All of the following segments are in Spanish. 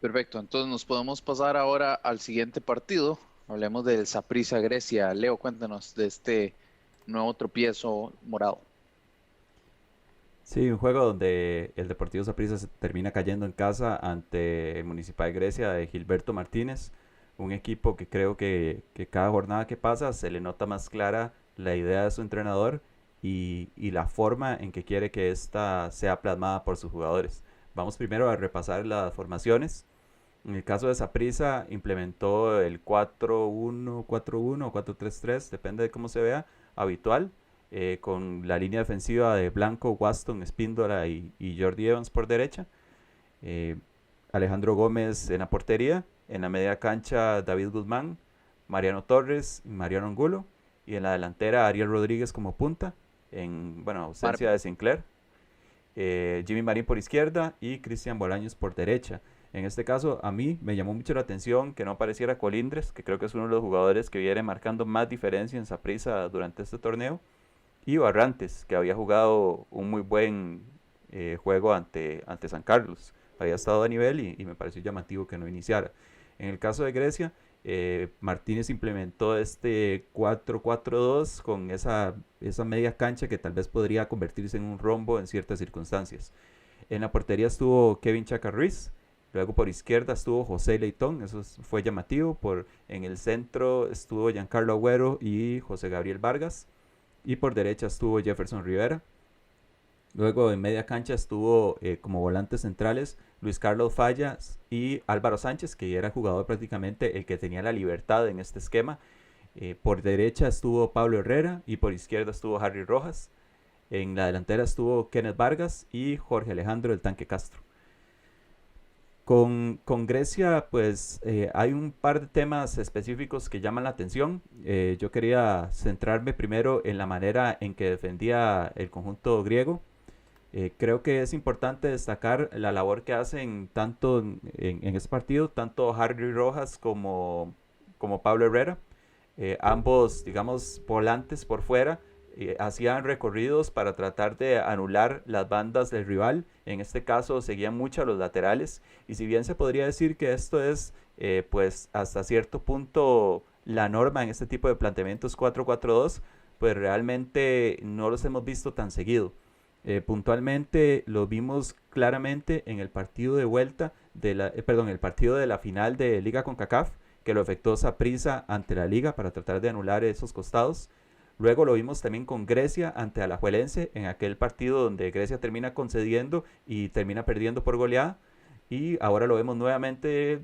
Perfecto, entonces nos podemos pasar ahora al siguiente partido. Hablemos del Saprissa Grecia. Leo, cuéntanos de este nuevo tropiezo morado. Sí, un juego donde el Deportivo Saprissa se termina cayendo en casa ante el Municipal de Grecia de Gilberto Martínez, un equipo que creo que cada jornada que pasa se le nota más clara la idea de su entrenador y la forma en que quiere que ésta sea plasmada por sus jugadores. Vamos primero a repasar las formaciones. En el caso de Saprissa implementó el 4-1-4-1 o 4-3-3, depende de cómo se vea, habitual, con la línea defensiva de Blanco, Waston, Espíndola y Jordi Evans por derecha. eh, Alejandro Gómez en la portería, en la media cancha David Guzmán, Mariano Torres y Mariano Angulo, y en la delantera Ariel Rodríguez como punta, en bueno, ausencia Marvin. de Sinclair, Jimmy Marín por izquierda y Cristian Bolaños por derecha. En este caso, a mí me llamó mucho la atención que no apareciera Colindres, que creo que es uno de los jugadores que viene marcando más diferencia en Saprissa durante este torneo, y Barrantes, que había jugado un muy buen juego ante San Carlos. Había estado a nivel y me pareció llamativo que no iniciara. En el caso de Grecia, Martínez implementó este 4-4-2 con esa media cancha que tal vez podría convertirse en un rombo en ciertas circunstancias. En la portería estuvo Kevin Chacarriz. Luego por izquierda estuvo José Leitón, eso fue llamativo. En el centro estuvo Giancarlo Agüero y José Gabriel Vargas. Y por derecha estuvo Jefferson Rivera. Luego en media cancha estuvo como volantes centrales Luis Carlos Fallas y Álvaro Sánchez, que era jugador prácticamente el que tenía la libertad en este esquema. Por derecha estuvo Pablo Herrera y por izquierda estuvo Harry Rojas. En la delantera estuvo Kenneth Vargas y Jorge Alejandro del Tanque Castro. Con Grecia, pues hay un par de temas específicos que llaman la atención. Yo quería centrarme primero en la manera en que defendía el conjunto griego. Creo que es importante destacar la labor que hacen tanto en este partido, tanto Harry Rojas como Pablo Herrera. Ambos, digamos, volantes por fuera, hacían recorridos para tratar de anular las bandas del rival. En este caso seguían mucho a los laterales. Y si bien se podría decir que esto es, pues, hasta cierto punto la norma en este tipo de planteamientos 4-4-2, pues realmente no los hemos visto tan seguido. Puntualmente lo vimos claramente en el partido de vuelta perdón, el partido de la final de Liga CONCACAF, que lo efectuó Saprissa ante la Liga para tratar de anular esos costados. Luego lo vimos también con Grecia ante Alajuelense en aquel partido donde Grecia termina concediendo y termina perdiendo por goleada. Y ahora lo vemos nuevamente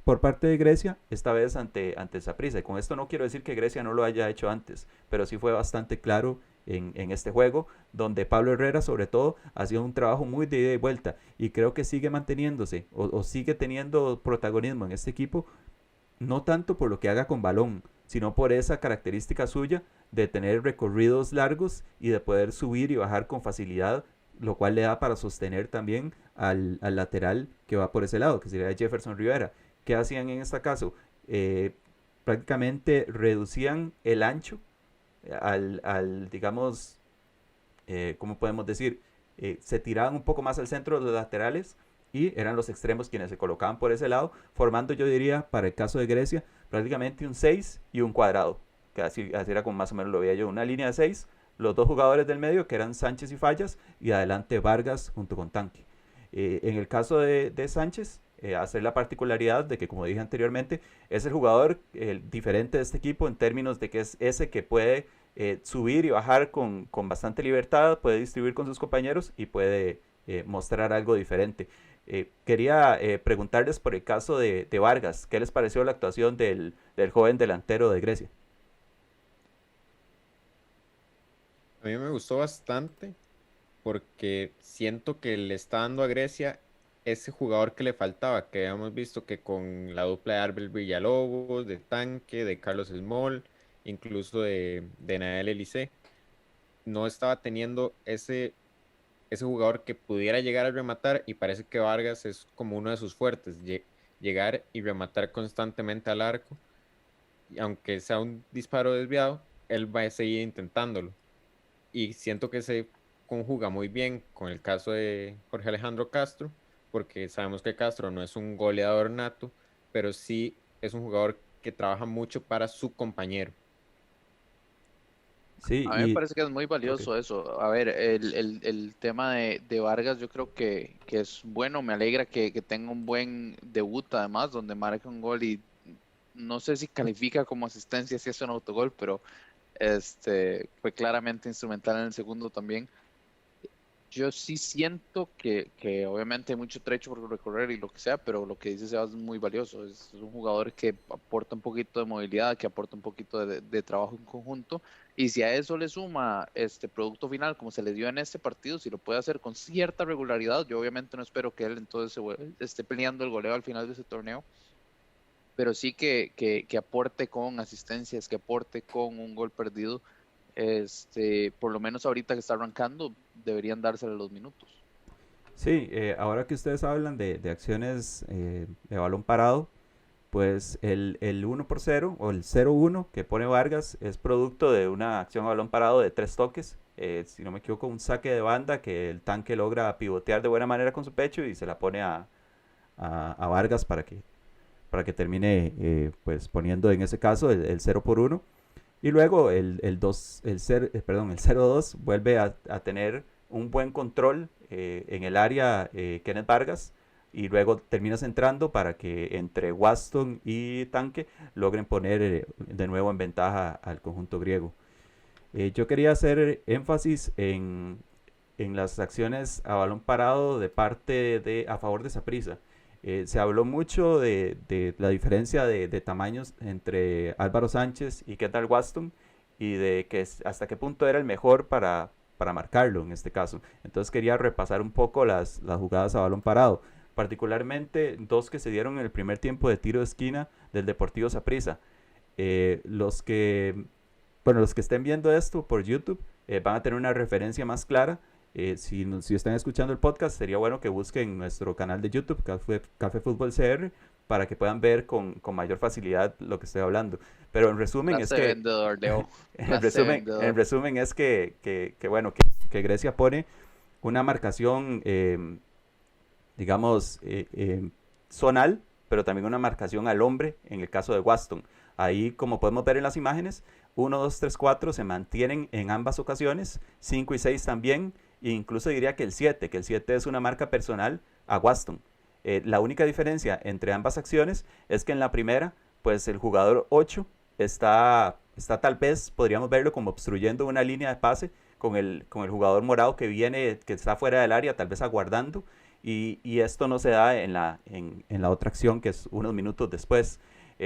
por parte de Grecia, esta vez ante Saprissa. Y con esto no quiero decir que Grecia no lo haya hecho antes, pero sí fue bastante claro en este juego, donde Pablo Herrera sobre todo ha sido un trabajo muy de ida y vuelta y creo que sigue manteniéndose o sigue teniendo protagonismo en este equipo, no tanto por lo que haga con balón, sino por esa característica suya de tener recorridos largos y de poder subir y bajar con facilidad, lo cual le da para sostener también al lateral que va por ese lado, que sería Jefferson Rivera. ¿Qué hacían en este caso? Eh, Prácticamente reducían el ancho digamos, ¿cómo podemos decir? Se tiraban un poco más al centro de los laterales y eran los extremos quienes se colocaban por ese lado, formando, yo diría, para el caso de Grecia, prácticamente un 6 y un cuadrado, que así era como más o menos lo veía yo, una línea de 6, los dos jugadores del medio, que eran Sánchez y Fallas, y adelante Vargas junto con Tanque. En el caso de Sánchez, hacer la particularidad de que, como dije anteriormente, es el jugador diferente de este equipo en términos de que es ese que puede subir y bajar con bastante libertad, puede distribuir con sus compañeros y puede mostrar algo diferente. Quería preguntarles por el caso de Vargas, ¿qué les pareció la actuación del joven delantero de Grecia? A mí me gustó bastante porque siento que le está dando a Grecia ese jugador que le faltaba, que habíamos visto que con la dupla de Arbel Villalobos, de Tanque, de Carlos Small, incluso de Nael Elise, no estaba teniendo ese jugador que pudiera llegar a rematar y parece que Vargas es como uno de sus fuertes, llegar y rematar constantemente al arco, y aunque sea un disparo desviado, él va a seguir intentándolo. Y siento que se conjuga muy bien con el caso de Jorge Alejandro Castro, porque sabemos que Castro no es un goleador nato, pero sí es un jugador que trabaja mucho para su compañero. Sí, A mí me y parece que es muy ok. valioso eso. A ver, el tema de Vargas yo creo que es bueno, me alegra que tenga un buen debut además, donde marca un gol y no sé si califica como asistencia si es un autogol, pero fue claramente instrumental en el segundo también. Yo sí siento que obviamente hay mucho trecho por recorrer y lo que sea, pero lo que dice Sebas es muy valioso. Es un jugador que aporta un poquito de movilidad, que aporta un poquito de trabajo en conjunto. Y si a eso le suma este producto final, como se le dio en este partido, si lo puede hacer con cierta regularidad, yo obviamente no espero que él entonces esté peleando el goleo al final de ese torneo, pero sí que aporte con asistencias, que aporte con un gol perdido. Por lo menos ahorita que está arrancando, deberían dársele los minutos. Sí, ahora que ustedes hablan de acciones de balón parado, pues el 1-0 o el 0-1 que pone Vargas es producto de una acción a balón parado de 3 toques. Si no me equivoco, un saque de banda que el tanque logra pivotear de buena manera con su pecho y se la pone a Vargas para que termine pues poniendo en ese caso el 0-1. Y luego el 0-2 vuelve a tener un buen control en el área Kenneth Vargas y luego termina centrando para que entre Waston y Tanque logren poner de nuevo en ventaja al conjunto griego. Yo quería hacer énfasis en las acciones a balón parado de parte de a favor de Saprissa. Se habló mucho de la diferencia de tamaños entre Álvaro Sánchez y Kendall Waston y de que hasta qué punto era el mejor para marcarlo en este caso. Entonces quería repasar un poco las jugadas a balón parado, particularmente dos que se dieron en el primer tiempo de tiro de esquina del Deportivo Saprissa. Los que bueno, los que estén viendo esto por YouTube van a tener una referencia más clara. Si están escuchando el podcast, sería bueno que busquen nuestro canal de YouTube, Café Fútbol CR, para que puedan ver con mayor facilidad lo que estoy hablando. Pero en resumen es Clase de que, vendedor, Leo. Clase de en vendedor. resumen es bueno, que Grecia pone una marcación, digamos, zonal, pero también una marcación al hombre en el caso de Waston. Ahí, como podemos ver en las imágenes, 1, 2, 3, 4 se mantienen en ambas ocasiones, 5 y 6 también, e incluso diría que el 7 es una marca personal a Waston. La única diferencia entre ambas acciones es que en la primera, pues el jugador 8 está tal vez, podríamos verlo como obstruyendo una línea de pase con el jugador morado que está fuera del área, tal vez aguardando, y esto no se da en la otra acción que es unos minutos después.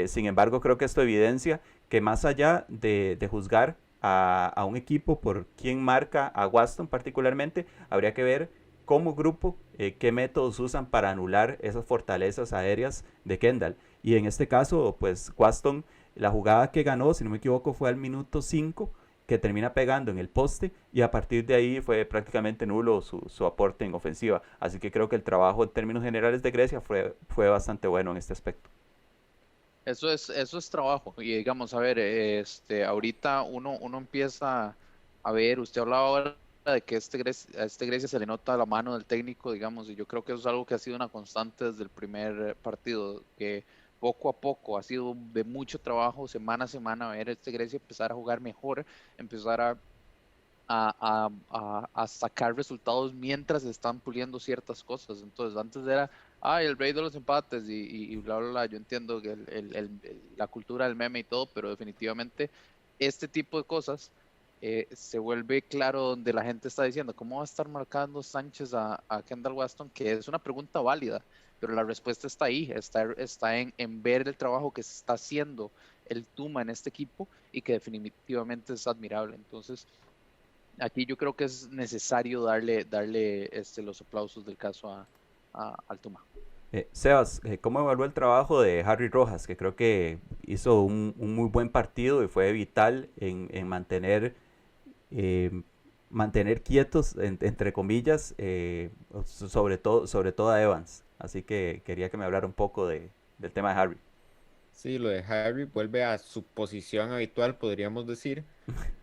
Sin embargo, creo que esto evidencia que más allá de juzgar a un equipo por quién marca a Waston particularmente, habría que ver como grupo qué métodos usan para anular esas fortalezas aéreas de Kendall. Y en este caso, pues Waston, la jugada que ganó, si no me equivoco, fue al minuto 5 que termina pegando en el poste y a partir de ahí fue prácticamente nulo su aporte en ofensiva. Así que creo que el trabajo en términos generales de Grecia fue bastante bueno en este aspecto. Eso es trabajo. Y digamos, a ver, ahorita uno empieza a ver, usted hablaba ahora de que a este Grecia se le nota la mano del técnico, digamos, y yo creo que eso es algo que ha sido una constante desde el primer partido, que poco a poco ha sido de mucho trabajo, semana a semana, ver este Grecia empezar a jugar mejor, empezar a sacar resultados mientras están puliendo ciertas cosas. Entonces, antes era, ay, el rey de los empates y bla, bla, bla. Yo entiendo que la cultura del meme y todo, pero definitivamente este tipo de cosas se vuelve claro donde la gente está diciendo, ¿cómo va a estar marcando Sánchez a Kendall Waston? Que es una pregunta válida, pero la respuesta está ahí, está en ver el trabajo que se está haciendo el Tuma en este equipo y que definitivamente es admirable. Entonces, aquí yo creo que es necesario darle los aplausos del caso al Tuma. Sebas, ¿cómo evaluó el trabajo de Harry Rojas? Que creo que hizo un muy buen partido y fue vital en mantener quietos, entre comillas, sobre todo a Evans. Así que quería que me hablara un poco del tema de Harry. Sí, lo de Harry vuelve a su posición habitual, podríamos decir,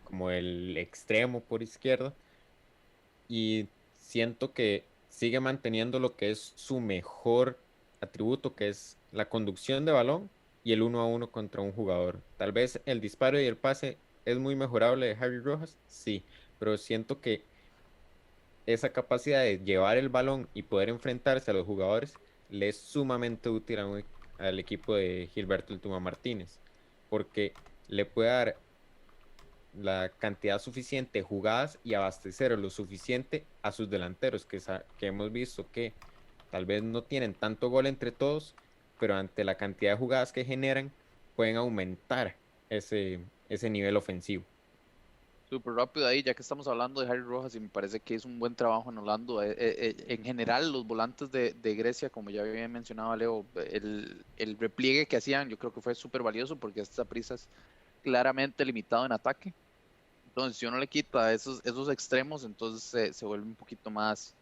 como el extremo por izquierda. Y siento que sigue manteniendo lo que es su mejor atributo, que es la conducción de balón y el 1-1 contra un jugador. Tal vez el disparo y el pase es muy mejorable de Harry Rojas, sí, pero siento que esa capacidad de llevar el balón y poder enfrentarse a los jugadores le es sumamente útil al equipo de Gilberto El Tuma Martínez, porque le puede dar la cantidad suficiente de jugadas y abastecer lo suficiente a sus delanteros, que hemos visto que tal vez no tienen tanto gol entre todos, pero ante la cantidad de jugadas que generan, pueden aumentar ese nivel ofensivo. Súper rápido ahí, ya que estamos hablando de Harry Rojas, y me parece que es un buen trabajo en Holanda. En general, los volantes de Grecia, como ya había mencionado Leo, el repliegue que hacían, yo creo que fue súper valioso porque esta prisa es claramente limitado en ataque. Entonces, si uno le quita esos extremos, entonces se vuelve un poquito más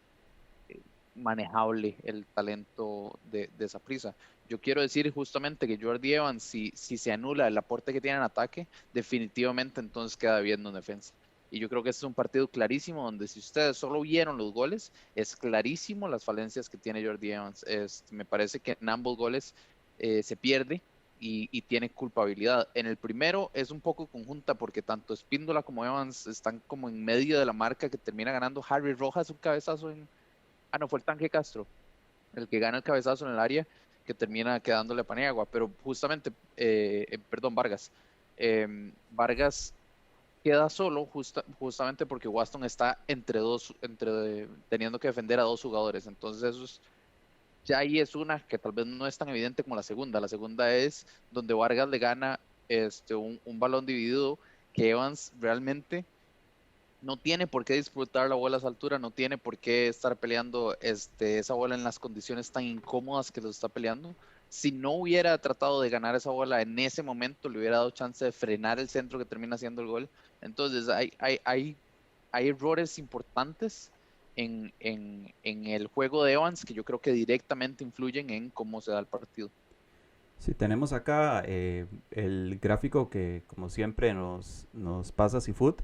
manejable el talento de Saprissa. Yo quiero decir justamente que Jordi Evans, si se anula el aporte que tiene en ataque, definitivamente entonces queda viendo en defensa. Y yo creo que este es un partido clarísimo donde si ustedes solo vieron los goles, es clarísimo las falencias que tiene Jordi Evans. Me parece que en ambos goles se pierde y tiene culpabilidad. En el primero es un poco conjunta porque tanto Espíndola como Evans están como en medio de la marca que termina ganando Harry Rojas un cabezazo no, fue el Tanque Castro, el que gana el cabezazo en el área, que termina quedándole a Paniagua, pero justamente, perdón, Vargas. Vargas queda solo justamente porque Waston está teniendo que defender a dos jugadores, entonces ya ahí es una que tal vez no es tan evidente como la segunda. La segunda es donde Vargas le gana un balón dividido que Evans realmente no tiene por qué disputar la bola a esa altura, no tiene por qué estar peleando esa bola en las condiciones tan incómodas que lo está peleando. Si no hubiera tratado de ganar esa bola en ese momento, le hubiera dado chance de frenar el centro que termina haciendo el gol. Entonces, hay errores importantes en el juego de Evans que yo creo que directamente influyen en cómo se da el partido. Sí, tenemos acá el gráfico que como siempre nos pasa Seafood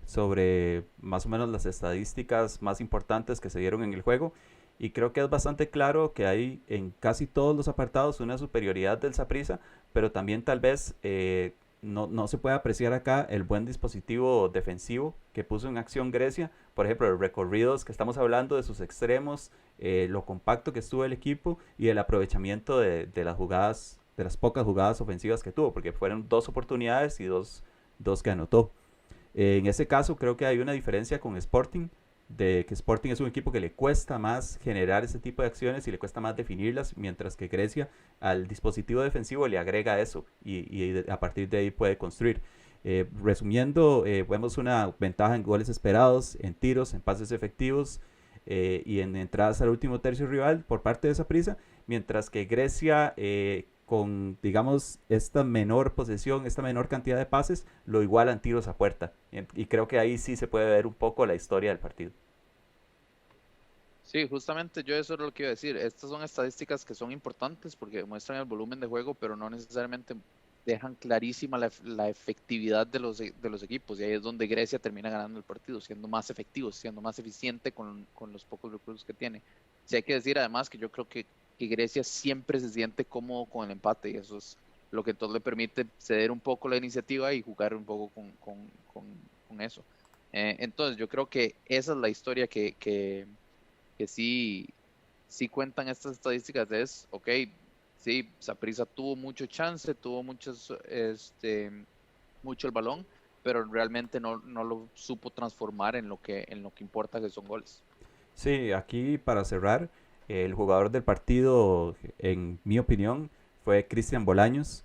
sobre más o menos las estadísticas más importantes que se dieron en el juego, y creo que es bastante claro que hay en casi todos los apartados una superioridad del Saprissa, pero también tal vez no se puede apreciar acá el buen dispositivo defensivo que puso en acción Grecia. Por ejemplo, los recorridos que estamos hablando de sus extremos, lo compacto que estuvo el equipo y el aprovechamiento de las jugadas, de las pocas jugadas ofensivas que tuvo, porque fueron dos oportunidades y dos que anotó. En ese caso creo que hay una diferencia con Sporting, de que Sporting es un equipo que le cuesta más generar ese tipo de acciones y le cuesta más definirlas, mientras que Grecia al dispositivo defensivo le agrega eso y a partir de ahí puede construir. Resumiendo, vemos una ventaja en goles esperados, en tiros, en pases efectivos y en entradas al último tercio rival por parte de Saprissa, mientras que Grecia con, digamos, esta menor posesión, esta menor cantidad de pases, lo igualan tiros a puerta. Y creo que ahí sí se puede ver un poco la historia del partido. Sí, justamente yo eso era lo que iba a decir. Estas son estadísticas que son importantes porque muestran el volumen de juego, pero no necesariamente dejan clarísima la efectividad de los equipos. Y ahí es donde Grecia termina ganando el partido, siendo más efectivo, siendo más eficiente con los pocos recursos que tiene. Sí hay que decir además que yo creo que Grecia siempre se siente cómodo con el empate y eso es lo que entonces le permite ceder un poco la iniciativa y jugar un poco con eso. Entonces yo creo que esa es la historia que sí cuentan estas estadísticas ok, sí, Saprissa tuvo mucho chance, tuvo mucho el balón, pero realmente no lo supo transformar en lo que importa, que son goles. Sí, aquí para cerrar, el jugador del partido, en mi opinión, fue Cristian Bolaños.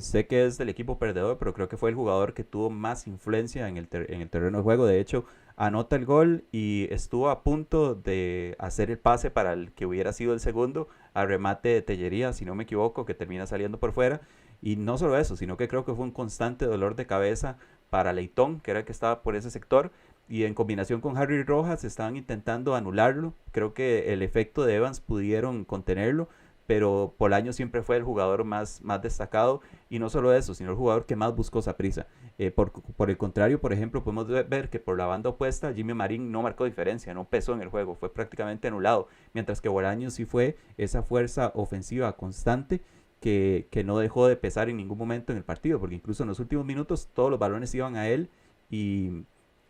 Sé que es del equipo perdedor, pero creo que fue el jugador que tuvo más influencia en el terreno de juego. De hecho, anota el gol y estuvo a punto de hacer el pase para el que hubiera sido el segundo, a remate de Tellería, si no me equivoco, que termina saliendo por fuera. Y no solo eso, sino que creo que fue un constante dolor de cabeza para Leitón, que era el que estaba por ese sector, y en combinación con Harry Rojas estaban intentando anularlo. Creo que el efecto de Evans pudieron contenerlo, pero Bolaños siempre fue el jugador más destacado, y no solo eso, sino el jugador que más buscó Saprissa. Por el contrario, por ejemplo, podemos ver que por la banda opuesta, Jimmy Marín no marcó diferencia, no pesó en el juego, fue prácticamente anulado, mientras que Bolaños sí fue esa fuerza ofensiva constante que no dejó de pesar en ningún momento en el partido, porque incluso en los últimos minutos todos los balones iban a él, y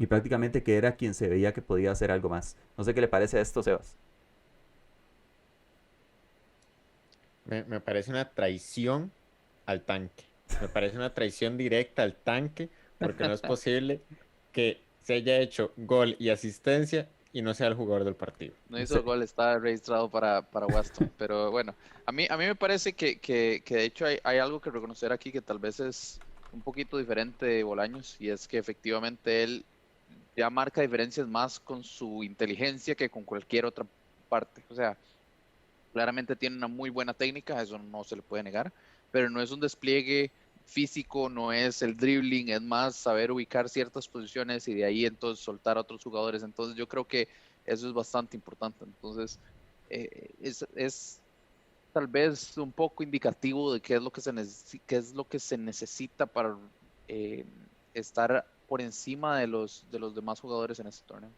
prácticamente que era quien se veía que podía hacer algo más. No sé qué le parece esto, Sebas. Me parece una traición al tanque. Me parece una traición directa al tanque, porque no es posible que se haya hecho gol y asistencia y no sea el jugador del partido. No hizo gol, está registrado para Weston. Pero bueno, a mí me parece que de hecho hay algo que reconocer aquí que tal vez es un poquito diferente de Bolaños, y es que efectivamente él ya marca diferencias más con su inteligencia que con cualquier otra parte. O sea, claramente tiene una muy buena técnica, eso no se le puede negar, pero no es un despliegue físico, no es el dribbling, es más saber ubicar ciertas posiciones y de ahí entonces soltar a otros jugadores. Entonces yo creo que eso es bastante importante. Entonces es tal vez un poco indicativo de qué es lo que qué es lo que se necesita para eh, estar por encima de los demás jugadores en este torneo.